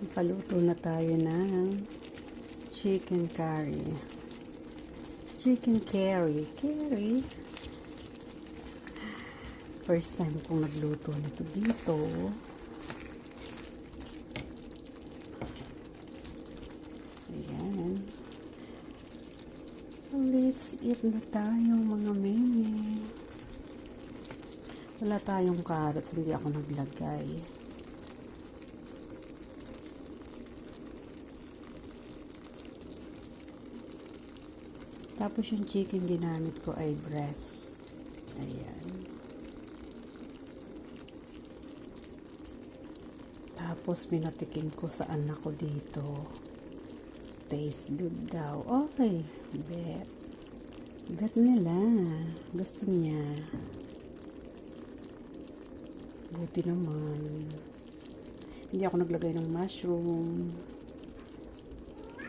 Nakaluto na tayo ng chicken curry. Chicken curry. Curry. First time kong nagluto nito dito. Ayan. Let's eat na tayo mga meme. Wala tayong carrots, hindi ako naglagay. Tapos yung chicken ginamit ko ay breast. Ayan. Tapos minatikin ko sa anak ko dito. Taste good daw. Okay. Bet. Bet nila. Gusto niya. Buti naman. Hindi ako naglagay ng mushroom.